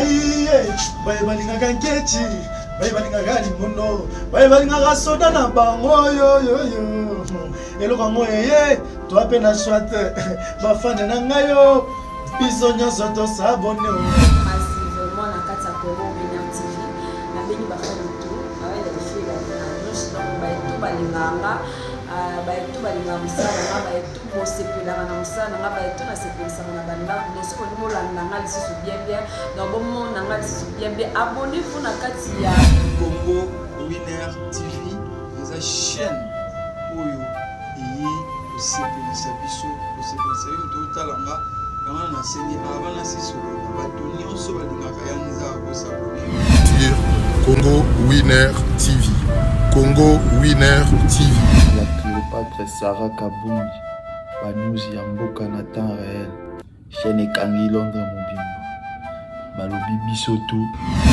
Aïe, balinga kankechi, balinga gali mono, balinga soda na bango yo. Elo kango ye, toi pena chouette, bafane na ngayo, biso nyonso to sabone. Massivement na kati ya Congo Winner TV, na beni bafane tout, avec les filles na nyonso donc ba balinganga. Tout balinga musala nga tout mosepelaka na musala nga tout nasepelisaka na banda neso kolimo landanga lisusu bien donc bomona nga lisusu bien abonnez-vous na kati ya Congo Winner TV eza chaîne oyo iyi osepelisa biso osepelisa yo totalanga kama na sengi abana sisolo bato nyonso balingaka ya nzaka kosabone sur Congo Winner TV. Congo Winner TV. La Cléopâtre Sarah Kabundi, Banouzi Yamboka na temps réel, chaîne Ekangi Londres Mobimba, Balobi Bisoto.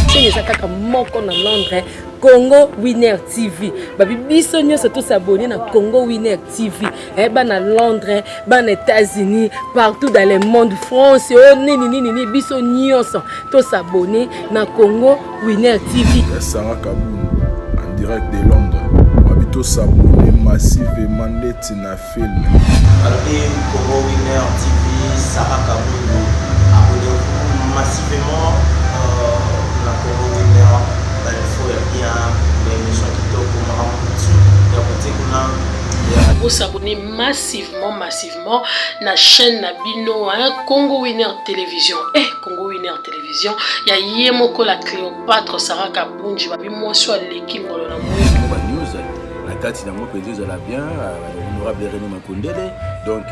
C'est ça kaka moko na Londres, Congo Winner TV. Babi biso nyonso to s'abonner na Congo Winner TV. Ba na Londres, ba na États-Unis, partout dans le monde, France, nini biso nyonso to s'abonner na Congo Winner TV. Sarah Kabundi en direct de Londres. Babito s'abonner massivement net na film. Allez Congo Winner TV, Sarah Kabundi, abonnez-vous massivement na Congo Winner. Il faut bien l'émission qui tourne pour moi. Vous s'abonnez massivement na chaîne Nabino Congo Winner Télévision. Congo Winner Télévision, il y a Yemoko la Cléopâtre Sarah Kabundi, babi moi sur l'équipe ngolo na moi. News la carte na moi peut dire la bien honorable René Makondele. Donc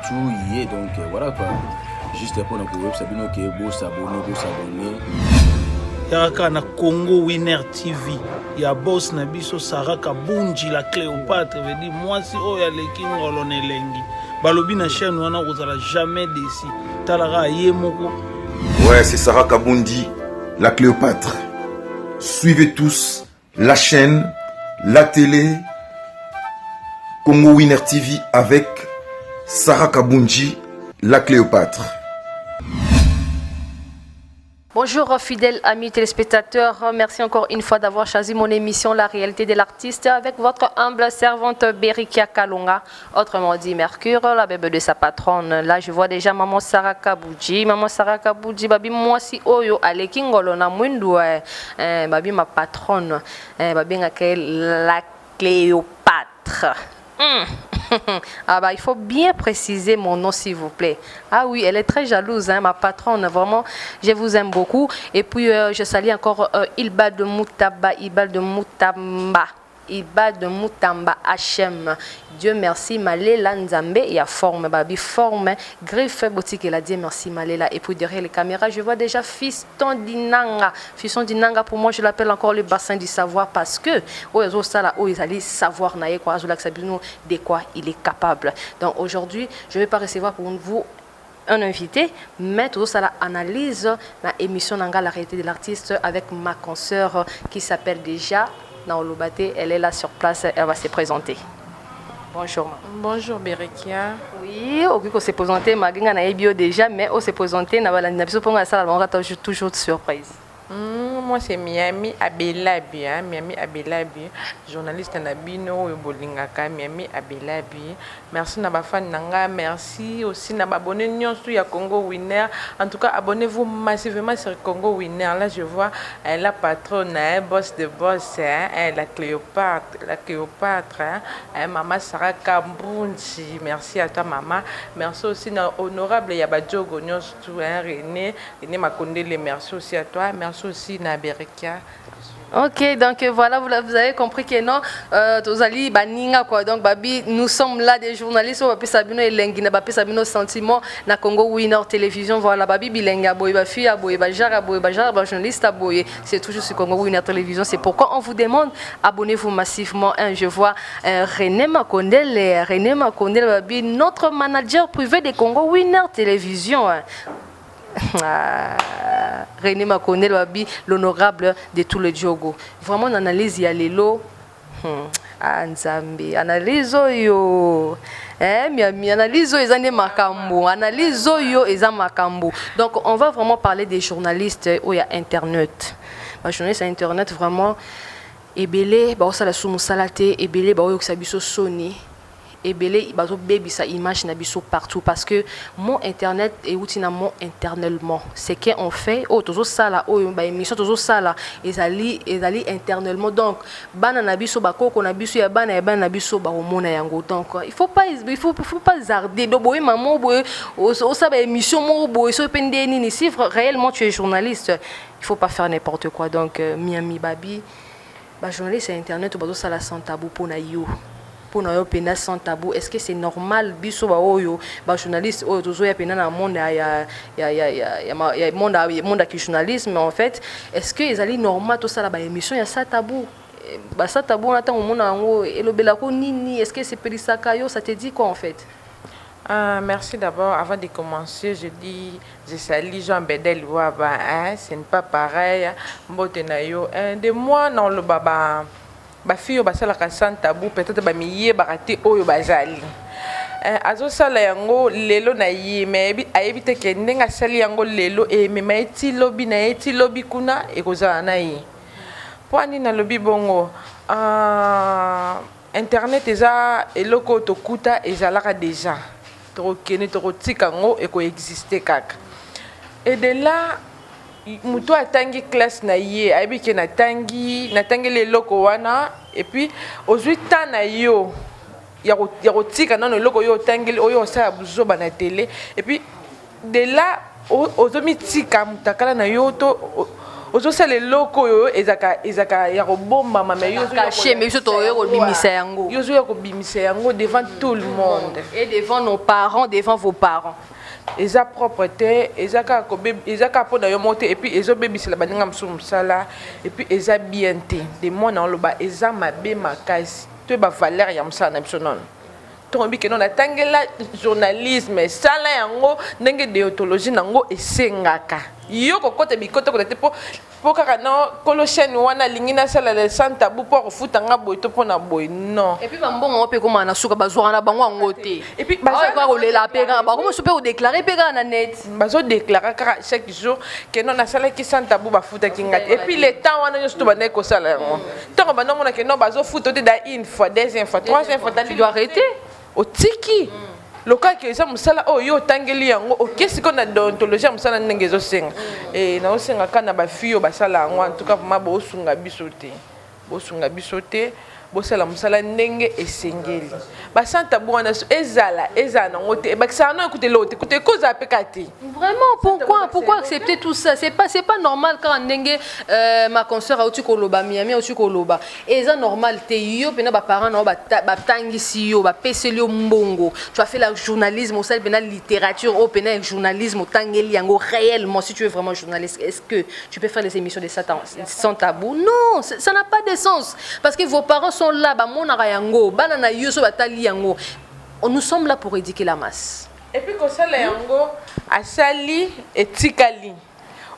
tout y est donc voilà quoi. Juste pour nous web Sabino qui est beau s'abonner. Yaka na Congo Winner TV ya boss na biso Sarah Kabundi la Cléopâtre veut dire moi si o ya leki ngolo nelengi balobi na chaîne wana kozala jamais déçu talaka yemoko. Ouais, c'est Sarah Kabundi la Cléopâtre. Suivez tous la chaîne, la télé Congo Winner TV avec Sarah Kabundi la Cléopâtre. Bonjour fidèles amis téléspectateurs, merci encore une fois d'avoir choisi mon émission La réalité de l'artiste avec votre humble servante Berikia Kalunga, autrement dit Mercure, la bébé de sa patronne. Là je vois déjà maman Sarah Kabundi, babi moi si oyo aleki ngolo na mwindu babi ma patronne, babi ngake la Cléopâtre. Ah bah il faut bien préciser mon nom s'il vous plaît. Ah oui, elle est très jalouse, hein, ma patronne, vraiment, je vous aime beaucoup. Et puis je salue encore Ilba de Moutamba, Iba de Moutamba HM. Dieu merci, Malela Nzambe, il y a forme, babi forme, griffe boutique, il a dit merci Malela. Et puis derrière les caméras, je vois déjà Fiston Dinanga. Fiston Dinanga, pour moi, je l'appelle encore le bassin du savoir parce que, ils allaient savoir de quoi il est capable. Donc aujourd'hui, je ne vais pas recevoir pour vous un invité, mais tout ça analyse la émission Nanga, la réalité de l'artiste avec ma consoeur qui s'appelle déjà Naolobate. Elle est là sur place, elle va se présenter. Bonjour. Bonjour Berikia. Oui, on s'est présenté, Maginga na ebio déjà, mais on s'est présenté, na bala nabiso pour ça, on aura toujours de surprise. Moi c'est Miami Abelabi, Miami Abelabi, journaliste Nabino Bolingaka, Miami Abelabi. Merci na bafan nanga, merci aussi na abonné nyonso ya Congo Winner. En tout cas, abonnez-vous massivement sur Congo Winner. Là je vois la patronne, boss de boss, la Cléopâtre, maman Sarah Kabundi. Merci à toi maman. Merci aussi na honorable Yabadjogo nyonso René Makondele, merci aussi à toi. Merci aussi Naberikia. Ok, donc voilà, vous avez compris que non, Tozali Baninga quoi. Donc Babi, nous sommes là des journalistes, Babi Sabino et Lengina, Babi Sabino Sentiment, na Congo Winner Télévision, voilà, Babi Bilenga, Boy, Bafi, Boy, Bajara, journaliste, Boy, c'est toujours sur Congo Winner Télévision. C'est pourquoi on vous demande, abonnez-vous massivement. Je vois René Makondele, Babi, notre manager privé de Congo Winner Télévision. René Makondele, l'honorable de tous les Diogo. Vraiment, on analyse, il y a les lots. Nzambe, analyse yo. Miami, analyse oyo eza nde makambo, analyse oyo eza makambo. Donc on va vraiment parler des journalistes où il y a internet. Les journalistes à internet vraiment ebele ba osala sumu salate ebele ba oyo biso soni. Ebele bazo baby sa image na biso partout parce que mon internet et outina mon internellement c'est qu'on fait tozo sala ba émission tozo sala ezali internellement donc bana na biso bakoko na biso ya bana na biso ba omona yango donc il faut pas zarder do boye maman boye o sa ba émission mo boye so pendeni ni si réellement tu es journaliste il faut pas faire n'importe quoi donc Miami Babi ba journaliste à internet bazo sala sans tabou pour na yo pour nous pena sans tabou. Est-ce que c'est normal biso ba oyo ba journaliste oyo tozo ya pena na monde ya monde qui journalisme en fait est-ce que ezali normal to sala ba émission ya sa tabou ba sa tabou na tango mona ngo elobela ko nini est-ce que c'est pelisaka yo ça te dit quoi en fait? Merci d'abord. Avant de commencer, je salue Jean Bedel Waba. Ce n'est pas pareil. Mbotenayo. De moi, non, le baba. Fille basalaka sans tabou peut-être ba miye barate oyo bazali azo sala yango lelo na ye mais ayebi te ke ndenga sali yango lelo e me maiti lobi kuna e kozala na ye poani na lobi bongo internet eza eloko tokuta ezalaka déjà tokene tokotika ngo e ko exister kaka et de là muto atangi classe na ye ayebi ke natangi le loko wana et puis ozwi temps na yo ya kotika nano loko yo tangi oyo osala buzoba na télé et puis de là ozomi tika mutakala na yo to ozosala eloko oyo ezaka ya kobomba mama yo caché mais biso to yo kobimisa yango yo zo ya kobimisa yango devant tout le monde et devant nos parents devant vos parents. Eza propreté, ezaka pona yo monter et puis ezo bebisela baninga msala et puis eza bienté de moi na loba eza mabe makasi to ba valeur ya msala na biso non to bi ke non atangela journalisme sala yango ndenge déontologie nango esengaka yo kokota bikoto ko te po kaka no kolochen wana lingina sala le sans tabou pour futanga boy to pona boy non et puis bambongo pe koma na suka bazwa na bango ngote et puis bazwa ko lela pe ka ba ko so pe o déclarer pe ka na net bazo déclarer kaka chaque jour que non na sala ki sans tabou ba futa kinga et puis le temps wana yo sto bana ko sala yango to ba non mona que non bazo futa te da une fois deuxième fois troisième fois tu dois arrêter au tiki le cas que ça musala oh yo tangeli yango OK siko na déontologie musala ndenge zo senga et na osenga kana ba fio basala yango en tout cas ma bo sunga bisote bosala musala ndenge esengeli basanta bwana ezala nango te bakisa no écouter l'autre écouter koza pekati vraiment pourquoi accepter tout ça c'est pas normal quand ndenge ma consoeur auti koloba Miami auti koloba eza normal te yo pena ba parents no ba tangisi yo ba peseli yo mbongo tu as fait la journalisme au sein de la littérature au pena journalisme tangeli yango réellement si tu es vraiment journaliste est-ce que tu peux faire les émissions de Satan sans tabou non ça n'a pas de sens parce que vos parents sont là yango banana yoso batali yango nous sommes là pour éduquer la masse et puis ko sala yango asali etikali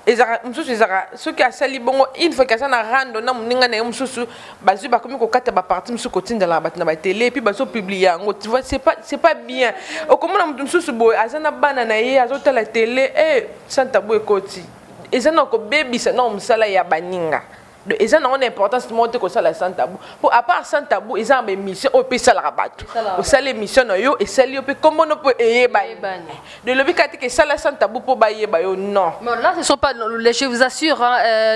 ezaka msusu ezaka soki asali bongo une fois que ça na rando na muninga na msusu bazu bakomi ko kata ba partie msusu ko tindala ba na télé et puis bazo publier yango tu vois c'est pas bien okomona msusu boy azana bana na ye azota la télé santa boy koti ezana ko bebisa na msala ya baninga ils ont une importance de monter comme ça la sans tabou pour à part sans tabou ils ont une mission au pays ça la rabat au ça les missions yo et celle yo comment on peut de le but que ça la sans tabou pour bailler non là ce sont pas je vous assure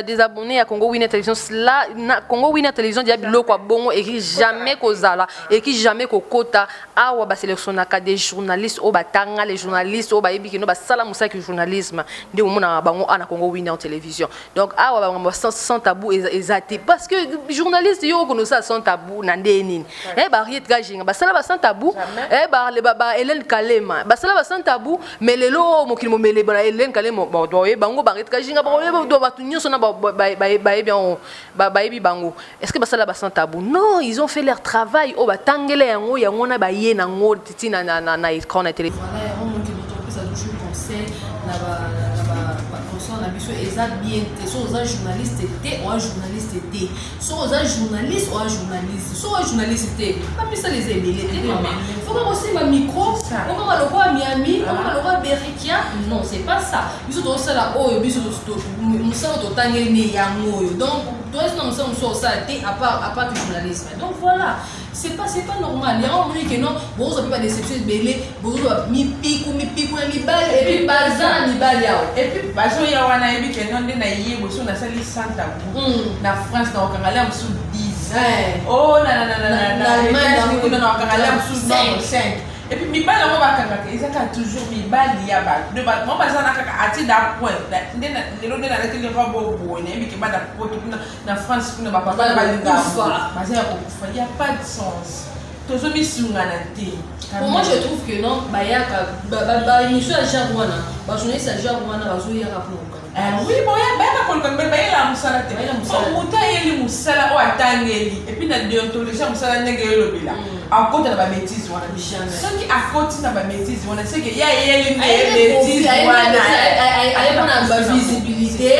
des abonnés à Congo Winner Télévision là Congo Winner Télévision dia biloko kwa bongo écrit jamais kozala écrit jamais kokota awa ba sélectionnaka des journalistes au batanga les journalistes au bayebi kino ba sala musaki journalisme ndi mona bango ana Congo Winner Télévision donc awa ba sans tabou exact parce que journaliste yo kono ça sans tabou na ndeni Riet Gajinga basala ba sans tabou le baba Hélène Kalema basala ba sans tabou mais lelo mokili mo mele ba Hélène Kalema do bango Riet Gajinga ba do batu nyoso na ba yebi bango est-ce que basala ba sans tabou non ils ont fait leur travail o batangele yango na ba ye na ngo titina na écran na télé voilà on montre que ça touche conseil na ba eza bien te so oza journaliste te ou un journaliste te so oza journaliste ou un journaliste so oza journaliste te bapesa les ebele te faut comment aussi ma micro, comment ma logo à Miami, comment ma logo à Berikia. Non, c'est pas ça. Ils sont aussi là, oh, ils sont autant nés à moi. Donc, toi, nous sommes ça, à part du journalisme. Donc voilà, c'est pas normal. Il y a un moment que non, bon, ça peut pas déception de belé, bon, mi pique, mi balle, et puis bazan, mi balle yao. Et puis, bazo ya wana ebi que non de na yé, bon, on a sali Santa na France, na Okangala, sous 10. Oh, Allemagne, na Okangala, sous 5. Et puis, mi balle, on va kangaka, ils ont toujours mi balle yaba. De bat, moi, bazan na kaka ati da point. Les lots de la lettre, les robots, bon, et puis, ba da point, na France, na papa, ba linga. Il n'y a pas de sens. Pour moi, je trouve que non, émission à Jarouana, journaliste à Jarouana, oui, bon, il y a un musala. Il y a un musala ou attangeli. Et puis, il y a un déontologie musala negelo bila. À côté de la bêtise, on a dit. Ceux qui à côté de la bêtise, on a dit qu'il y a une bêtise. Il y a une visibilité.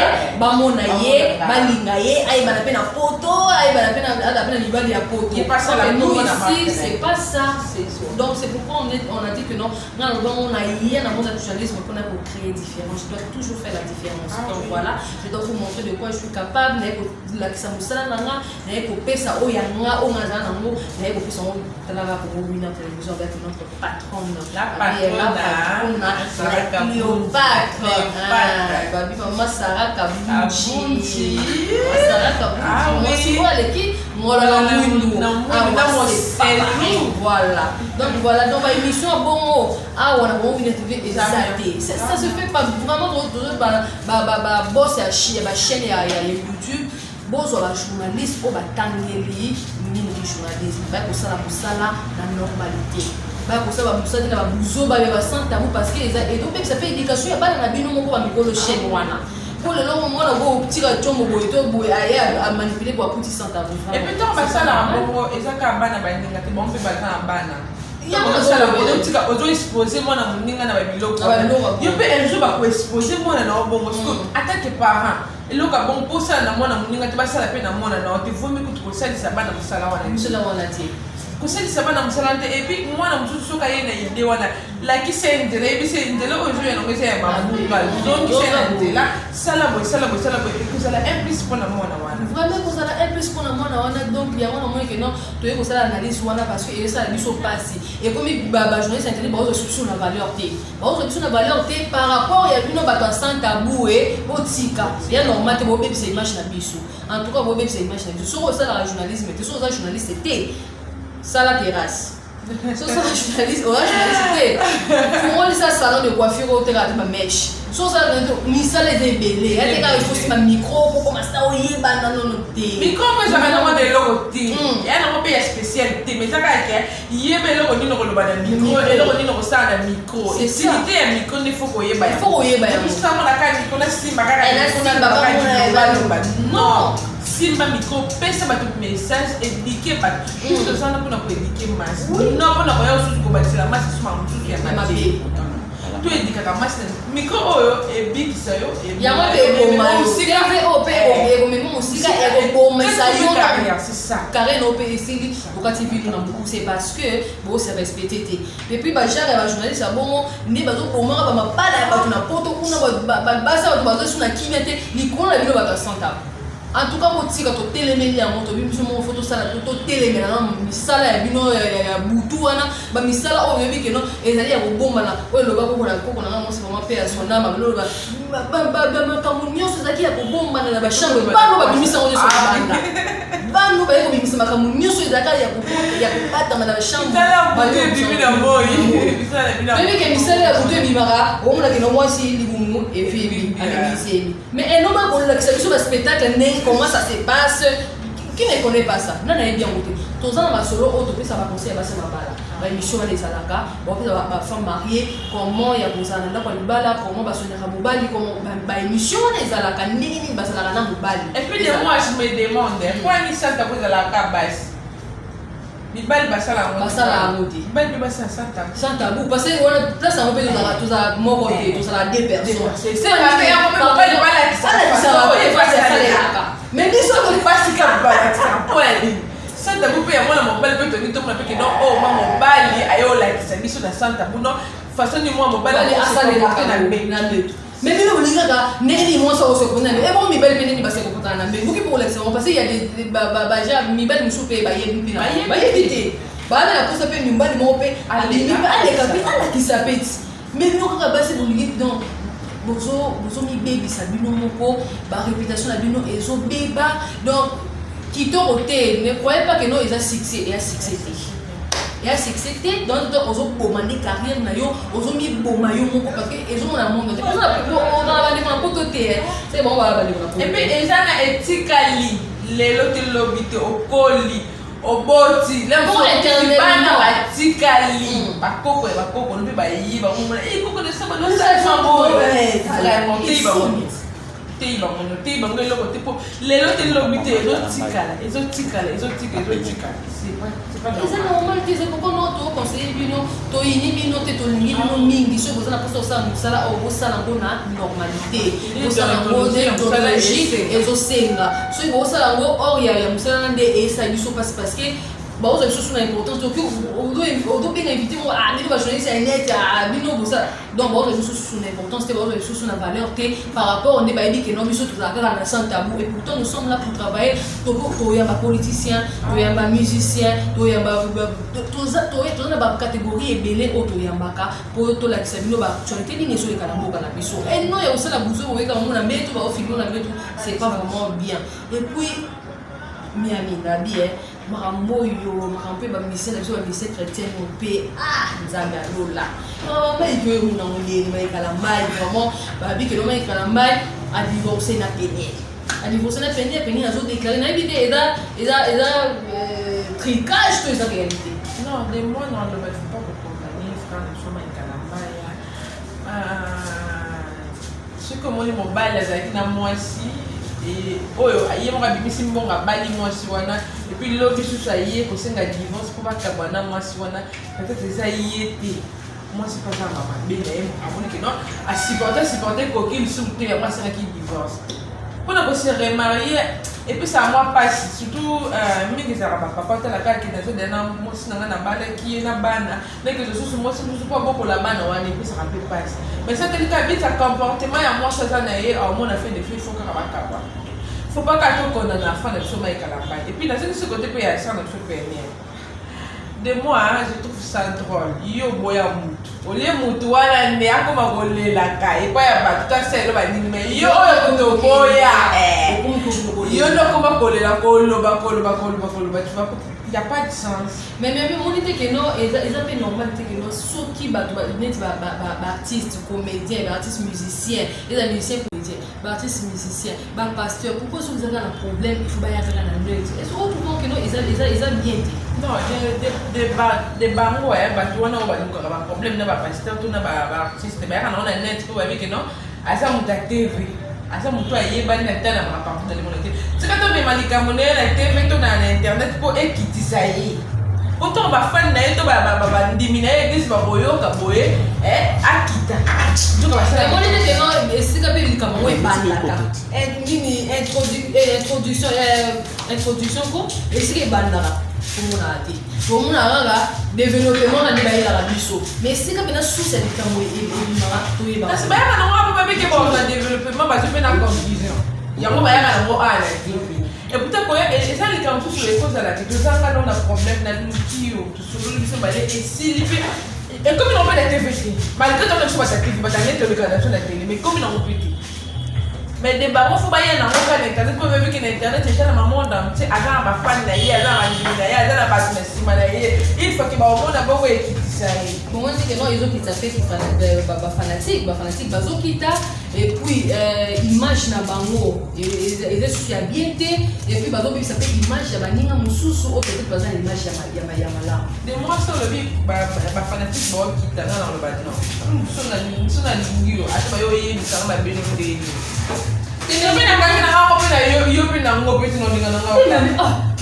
Bamonaye, balingaye, aïe, la peine à photo, aïe, la peine à photo. Nous ici, c'est pas ça. Donc, c'est pourquoi on a dit que non, on a un monde de journalisme qu'on a pour créer différence. Je dois toujours faire la différence. Donc voilà, je dois vous montrer de quoi je suis capable. La Kisamusala Nanga, pour Pesa Oyanga, Omazanango, pour Pesa Oyanga, pour Wina Télévision avec notre patronne. La patronne, la Cléopâtre. Babi Mama Sarah Kabunji. Sarah Kabunji. Moi, si vous allez qui? Moi, la Mouindou. Voilà. Donc voilà, donc l'émission à bon mot. Ah, on a bon Wina TV exalté. Ça se fait pas vraiment boss à chaîne à YouTube. Boss à la journaliste, au batangeli, mini journaliste. Bah pour ça la normalité. Bah pour ça la bouzo bah sans tabou parce que et donc ça fait éducation. Il y a pas de bino moko ba mikolo chaîne wana. Pour le long moment on go petit chombo boito boy à manipuler pour petit sans tabou. Et puis tant bah ça là bon ezaka bana ba ndinga te bon pe ba kana bana. Il y a un petit auto exposé moi na muninga na ba biloko. Yo pe un jour ba ko exposer moi na bon parce que attaque parents. Et là bon pour ça na moi na muninga te ba ça la peine na moi na te faut me que tu ça ça bana musala wana. Musala wana te. Kusali sabana musalante et puis moi na mususu soka yena idée wana la qui c'est ndele bi c'est ndele ojo ya ngese ya mabuka donc c'est ndele sala boy et que ça la implique pour na moi na wana vraiment que ça la implique pour na moi na wana donc il y a un moment que non tu es que ça analyse wana parce que ça la biso passé et comme ba journaliste intérêt ba sur la valeur T sur la valeur T par rapport il y a une bato sans tabou et otika bien normal te bo bébé c'est image na biso en tout cas bo bébé c'est image na biso sur ça la journalisme te sur ça journaliste c'était ça la terrasse. So ça journaliste, c'était. Pour moi ça salon de coiffure au terrain de ma mèche. So ça misala des belé. Elle était il faut ma micro pour commencer à oyer non té. Micro mais ça va de logo té. Il y a un pays spécial té mais ça que yebe logo ni logo ba micro et logo ni logo ça na micro. C'est si té un micro il faut oyer ba. Il faut oyer ba. Tout ça mon la ka micro na simba ka. Non. Simba micro pesa ba tout message éduquer pas juste ça na pour éduquer masse non pour na koya ususu ko batila masse suma mususu ya mabe to éduquer ka masse micro oyo e big sayo e ya mo be bomba musika ve op o me musika e bomba sayo c'est ça carré no pe ici okati vile na beaucoup c'est parce que bon c'est respecté et puis ba jare ba journaliste bon ni ba zo bomba ba mapala ba tuna poto kuna ba basa ba zo suna kimete ni kona bino ba ta santa. En tout cas, si tu as téléméli à mon photo, ça a téléméli à misala ya bino ya butu wana ba misala o yebi que non ezali ya bomba na o loba ko na ko na mo vraiment pe so na ma loba ba kamunyo so zaki ya bomba na ba shambo ba no ba bimisa o so banda ba no ba ko bimisa ma kamunyo so zaka ya kupata na ba shambo ba yo bimina boy misala bina mais que misala ya butu bimara o mo na que no moi si libumu et puis avec mais non ba ko la que le spectacle comment ça se passe. Qui ne connaît pas ça? Non, non, bien monté. Tous ans, ma solo, auto, ça va conseiller à passer ma balle. La émission des Alaka, on peut avoir ma femme mariée, comment il y a besoin de la comment va sonner à Moubali, comment ma émission des Alaka, ni Basalana Moubali. Et puis, moi, je me demande, pourquoi ils sont à cause de la cabasse? Bibali basala amodi. Bibali basala sans tabou parce que là ça on peut dans tout ça mon côté tout ça deux personnes. C'est pas mais dis ça on passe comme bala ça point. Santa Bou pe ya mwana mobali pe toni to mona pe ke non oh mwa mobali ayo lakisa biso na Santa Bou non façon ni mwa mobali asalelaka na mbetu mais bino bolingaka ndenge mwasi okosokona e bon mibali mpe nini basekokotana na mbetu buki pour l'exemple parce qu'il y a des baja mibali mosusu mpe bayebi mpe bayebi te baana na kosa mpe mibali moko mpe aleka mpe alakisa mpe ti mais bino kaka basi bolingi donc bozomibebisa bino moko baréputation na bino ezobeba donc kitoko te ne croyez pas que non eza succès eya succès te eya succès te donc ozoboma nde carrière na yo ozomiboma yo moko parce que ezomona monde te ozana bandeko na poto te c'est bon bala bandeko na poto et puis eza na etikali lelo te lobi te okoli oboti bana batikali bakoko mpe bayiba omona ekoko desaba te bango eloko te mpo lelo te lobi te ezotikala eza normal te eza pourquoi no toconseille bino toyini bino te tolingi bino mingi soki boza na mposa osala mosala oyo bosala yango na normalité bosala yango déontologie ezosenga soki bosala yango or ya mosala na nde eyesa biso mpasi parce que baoza lisusu na importance oki odobenga invité mo ndenge bajournaliste ya net bino bosala donc baoza lisusu na importance te baoza lisusu na valeur te par rapport nde bayebi ke non biso tozala kaka na Santa Bou et pourtant nous sommes là pour travailler toyamba politicien toyamba musicien toyamba toza na bacatégorie ebele oyo toyambaka mpo tolakisa bino baactualité nini ezoleka na mboka na biso et non ya kosala buzo boyeka mona mbeto baofilme na mbeto c'est pas vraiment bien et puis miami nabi makambo oyo makambo mpe bamisie na biso bamisie chrétienne mpe nzambe alola mai to emuna molenge maekala mai vraiment babi kelo maekala mai adivorce na peniel azodéclare nayebi te eza tricage to eza réalité non de moi non le faut pas comprendre frère de soma maekala mai soki omoni mobali azalaki na mwasi oyo aye moko abimisi mbongo abali mwasi wana epuis lobi susu aye kosenga divorce mpo bakabwa na mwasi wana peut-être eza ye te mwasi mpo azanga mabe na ye amonike non asupporte koki lisusu te yango asengaki divorce mpona kose remarie epuis ça mwa pasi surtout mingi ezalaka bapapa otalaka akende azodela na mwasi na ngai nabalaki ye na bana ndenge lisusu mwasi mosusu mpo abokola bana wana epesaka mpe pasi mais satelika abitisa comportement ya mwasi aza na ye aomona fe de fe fo kaka bakabwa faut pas qu'à tout condamner la fin de ce maïka la paille. Et puis dans ce côté, il y a ça notre permis. De moi, je trouve ça drôle. Yo boya mutu. Olie mutu wana ne akoma gole la kai. Pas ya ba tout ça le ba ni mais yo to boya. Yo no koma gole la kolo ba tu vois il y a pas de sens. Mais on dit que non ils ont normal que non ceux qui ba artiste comédien, artiste musicien, les musiciens comédien, artiste musicien, pasteur. Pourquoi si vous avez un problème, il faut pas y aller dans le net. Est-ce que vous que non ils ont bien dit. Non, des bango tu wana ba un problème na ba pasteur tout na ba artiste ba kana on net ko ba que non asa muta TV asa mutu ayeba na tana ma partout dans le monde tika to me malika monela TV to na internet ko ekitisa ye autant ba fan na ye to ba ndimi na ye gisi ba boyoka boye akita to ka sala on dit que non sika pe bilika mo e bandaka nini introduction ko esika bandaka komona ate komona kaka développement na nde bayelaka biso mais esika mpena susi ya likambo ebimaka toyebaka kasi bayaka nango apo babike bona développement bazwi mpe na confusion yango bayaka nango ala tv et pourtant koya eza likambo susu ekozalaki tozanga no na problème na lutio tosololi biso bale esili mpe ekomi nango mpe na tv te malgré tona biso bata tv batange toleka na biso na tele mais ekomi nango mpe te mais des barons faut pas y aller dans le internet pour voir que l'internet est dans le monde entier avant ma fan là il y a dans la vie là il y a dans la base il faut que bah au monde d'abord ouais qui ça bon on dit que non ils ont qui ça fait qui fanatique bazo kita et puis image na bango et est bien et puis bazo ça fait image ya baninga mususu au peut-être pas l'image ya mala de moi ça le vie ba fanatique bon qui dans le bâtiment so na lingiro ata yo yé ça ma beno de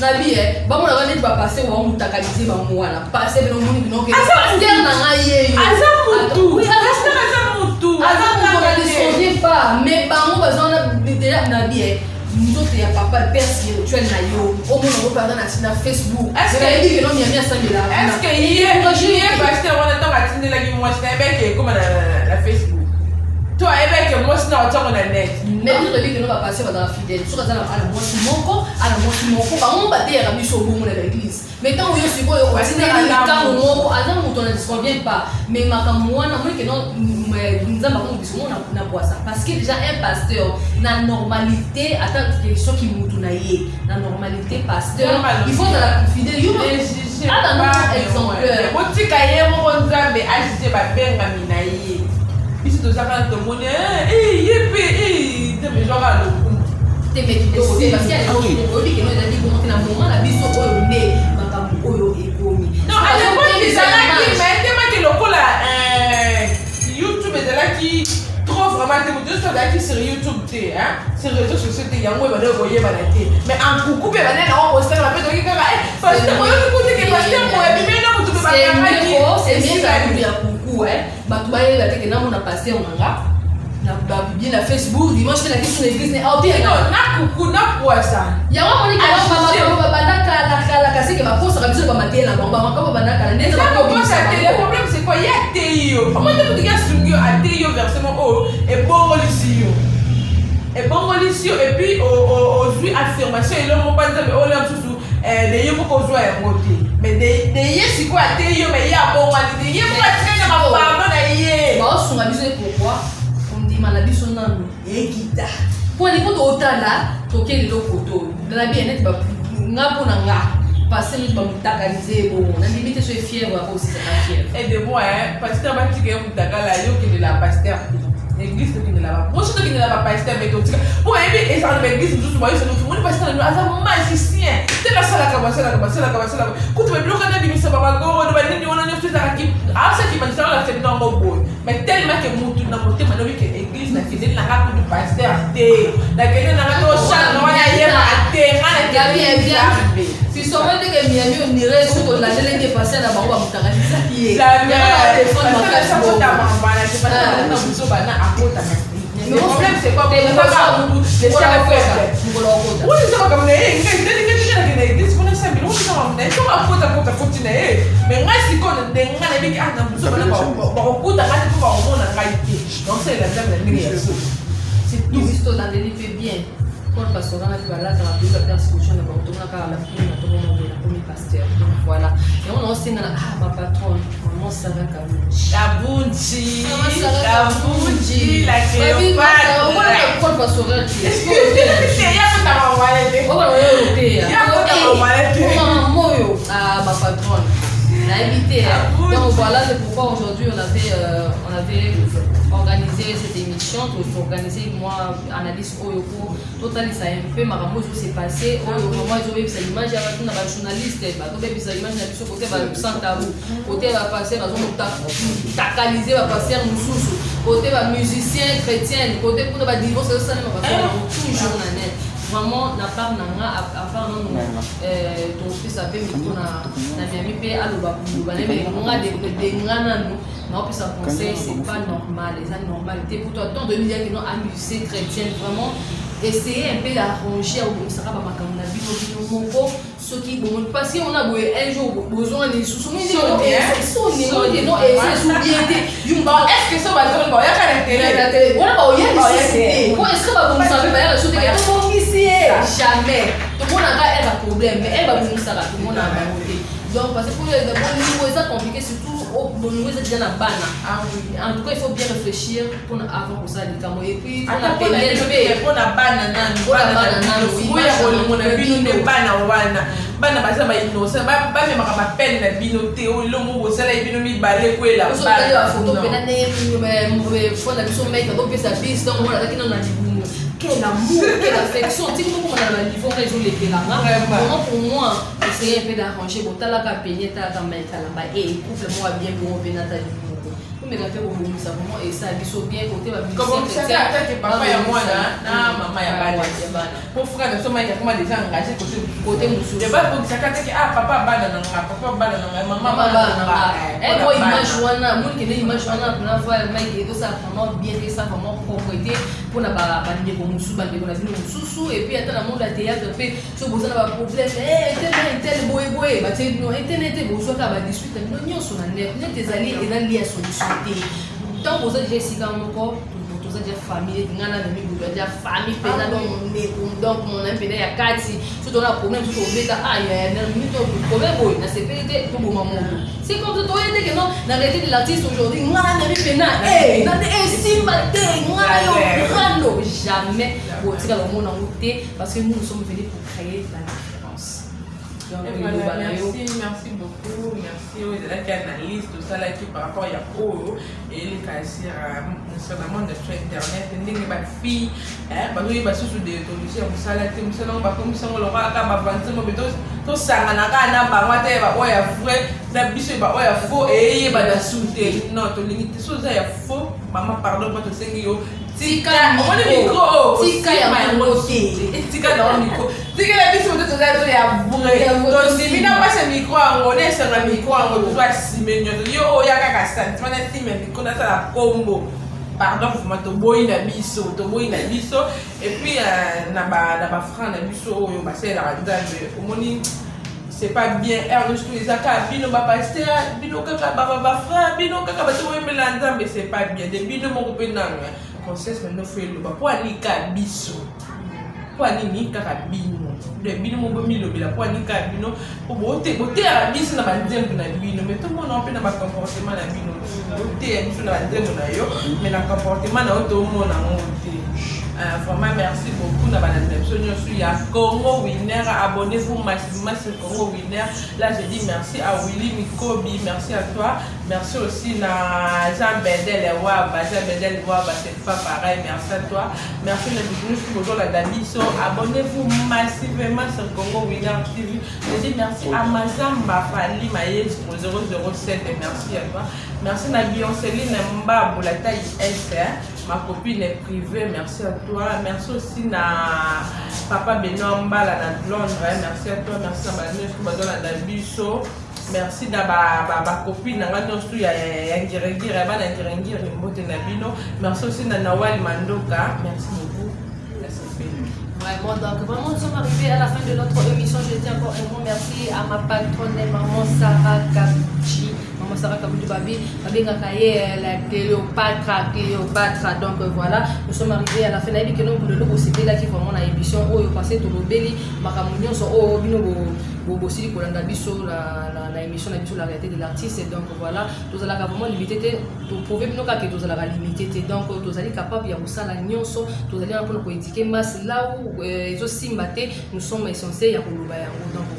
nabi bamona kani bapase wa mutakalize bamwana pase bino muni bino ke pasteur na ngai yeyo aza mutu na disconvient pas mais bango bazona déjà nabi nzoto ya papa père spirituel na yo omona ngo pardon na Facebook est-ce que non miami asangela est-ce que hier pasteur wana tant atindelaki mwasi na ebeke koma na Facebook toi ebeke mwasi na otango na net mais nous rebi que nous va passer dans la fidèle sur ça ala mwasi moko bango bateyaka biso bongo na l'église mais tant oyo sikoyo otindelaka kango moko aza moto na disconvient pas mais makambo wana moi que non nzamba ko biso na boisa parce que déjà un pasteur na normalité attends question qui mutu na ye na normalité pasteur il faut la fidèle yo ala non exemplaire botika ye moko nzambe ajije babenga mina ye biso tozaka tomone yepe de genre à l'eau te meki parce qu'il y a des que nous a dit bon na moment la biso oyo ne makambo oyo ekomi non à l'époque ezalaki mais temaki lokola YouTube ezalaki trop vraiment te moto ezalaki sur YouTube te sur réseaux sociaux te yango ebana koyebana te mais en coucou pe bana na poster la pe toki kaka parce que oyo kote ke pasteur mo ebimi na moto pe bakangaki c'est bien ya coucou batu bayeba te ke na mona passer onanga na bien na Facebook dimanche la question l'église ne auti non na coucou na poisa ya wa moni ka mama banda kala kasi ke ba posa ka biso ba matela ba makamba banda kala neza ba posa te le problème c'est quoi ya teyo comment tu peux dire sungio a teyo versement o et bongolisio et puis au jouer affirmation et l'homme pas dire o l'homme sous de yemo ko joie ya moti mais de yesi quoi teyo mais ya bongolisio yemo ka tena ma pardon na ye ba sunga biso pourquoi na biso nanu ekita po ni poto otala tokeli lokoto na bien net ba ngapo na nga passer nous ba mutakalize bon na limite so fier wa aussi c'est fier et de moi pasteur ba tike mutakala yo ke de la pasteur l'église qui ne l'a pas moi surtout qui ne l'a pas pasteur mais tout pour aimer et ça l'église tout moi c'est nous on pasteur nous asa magicien te la sala kabasala kutu be bloka na bimisa baba go do ba nini ona nyoto za ki asa ki manisa la fait dans mon boy mais tellement que mutu na moté mano que église na fidèle na ka du pasteur te la kene na to chan no ya yema te ngana ke bien si so mo de que miami on irait sur la télé de passer na bango mutakalisa ki la téléphone ma ka so ta mama na c'est pas na muso bana akota le problème c'est quoi les gens les gens fait oui c'est comme mais nga sikona ndenga na biki ana muso bana ba okuta ngati ko ba omona ngaiti donc c'est la dame na ngi yeso c'est tout visto dans les livres bien quand pasteur na bala dans la Bible la solution na ba tona ka la fille na tona na premier pasteur donc voilà et on a aussi na ma patronne maman Sarah Kabunji la Cléopâtre on va quand pasteur est-ce que ya ta maman elle on va le ya ta maman moyo ma patronne on a évité donc voilà c'est pourquoi aujourd'hui on avait organisé cette émission pour organiser moi analyse Oyoko total ça un peu makambo s'est passé moi je vais cette image avec une journaliste ba to be cette image na biso côté ba sans tabou côté va passer dans un takaliser va passer mususu côté ba musicien chrétien côté pour ba divorce ça ne va pas toujours na net vraiment na part nanga à part non ton fils a fait micro na miami pe aloba ba ne nga de ngana no non puis ça conseil c'est pas normal les anormalités pour toi tant de dire que non amuser chrétienne vraiment essayer un peu d'arranger au ça va makambo na bino moko ce qui bon parce qu'on a un jour besoin de sous est-ce que ça va dire ya caractère on va y aller est-ce que va vous savez ba la chose jamais tout le monde a un problème mais elle va vous ça tout le monde a un donc parce que pour le niveau c'est compliqué surtout au niveau c'est déjà la bana en tout cas il faut bien réfléchir pour avant pour ça les camo et puis on a payé pour la bana bana baza ba innocent ba me makaba peine na bino te o lo mo bosala bino mi bale kwela ba photo pena ne faut la biso mec donc ça piste donc on a qui na dibumu quel amour quelle affection tu sais comment on a niveau réseau les pelanga vraiment pour moi essayer un peu d'arranger bon tala ka peigner tala ka mettre là-bas et couple moi bien pour venir ta dibumu mais quand on ça vraiment et ça ils sont bien côté va comme ça que papa ya mwana na mama ya bana pour frère de soma comment déjà engagé côté musu de ba pour ça que papa bana na maman bana et moi image wana moi qui image wana pour voir mais que ça vraiment bien fait ça vraiment propreté pour na ba ndeko musu ba ndeko na zino mususu et puis attends na monde la théâtre pe so boza na ba problème tel boy ba te no internet bozo ka ba discuter no nyonso na net ezali ezali ya solution te tant boza déjà sika moko toza déjà famille ngana na mi boza déjà famille pena donc mon impédé ya kati so to na problème so beta ya na mi to problème boy na sécurité to bo mamodo c'est comme to yete que non na réalité de l'artiste aujourd'hui ngana na mi pena na simba te ngana yo rando jamais bo tika le monde en route parce que nous sommes venus pour créer la différence. Merci beaucoup. Merci aux analystes, tout ça là qui par rapport à Yahoo et les cassiers sur le monde de internet, les filles, parce que les sous des solutions, ça là, tout ça, on va comme ça, on l'aura à avancer, mais tout ça, on a un baroite, on a vrai, la biche, on a faux et il va la souter. Non, tu limites tout ça, il y a faux. Maman, pardon, moi, tu sais que Tika, on est micro. Tika ya mangote. Tika dans le micro. Tika la biche de tout ça ya vrai. Donc si bina pas ce micro on est sur le micro on doit simer yo ya kaka ça. Tu vas simer micro na ça la combo. Pardon, vous to boy na biso et puis na ba franc na biso yo ba c'est la ndande. Omoni c'est pas bien Ernest Isaka bino ba pasteur bino kaka ba frère bino kaka ba to melanda mais c'est pas bien. De bino mon copain Princesse maintenant fait le bas pour aller biso pour aller ni carabino de bino mon bomi le bila pour aller carabino pour beauté à biso na bandem na bino mais tout le monde en fait na comportement na bino beauté à biso na bandem na yo mais na comportement na tout le monde na monté. Vraiment merci beaucoup na bandem so nyo su ya Congo Winner, abonnez-vous massivement sur Congo Winner. Là je dis merci à Willy Mikobi, merci à toi, merci aussi à Jean Bedel et Waba, c'est pas pareil, merci à toi, merci à nous pour la Dabiso, abonnez-vous massivement sur Congo Winner TV. Je dis merci à Mazamba Fali Maïs pour 007 et merci à toi, merci à Beyoncéline Mba pour la taille S, ma copine est privée, merci à toi, merci aussi à Papa Benoît Mbala dans Londres, merci à toi, merci à Madame Dabiso. Merci à ma copine, merci aussi à Nawal Mandoka, merci beaucoup. Vraiment, donc vraiment nous sommes arrivés à la fin de notre émission. Je dis encore un grand merci à ma patronne, maman Sarah Kabuchi. Maman Sarah Kabuchi Babi, la Cléopâtre. Donc voilà, nous sommes arrivés à la fin de l'émission. Nous voulons aussi là qui vraiment la émission où il passé tout le belli, Makamunion sont au bino aussi pour la émission la réalité de l'artiste. Et donc voilà, nous allons vraiment limiter, pour prouver que nous allons limiter. Donc nous allons capable de faire la nyonso, nous allons pour étiqueter masse là où nous sommes censés. Donc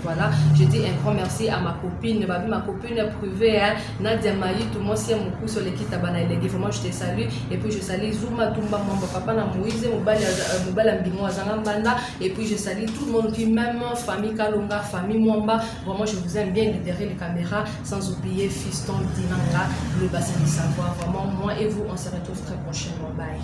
voilà, je dis un grand merci à ma copine, ma copine privée, Nadia Maï, tout le monde s'y a beaucoup sur l'équipe Tabana. Vraiment, je te salue. Et puis je salue Zouma Toumba, mon papa, Moïse, et puis je salue tout le monde qui même famille Kalonga, famille Mwamba. Vraiment, je vous aime bien derrière les caméras, sans oublier Fiston Dinanga, le bassin du savoir. Vraiment, moi et vous, on se retrouve très prochainement. Bye.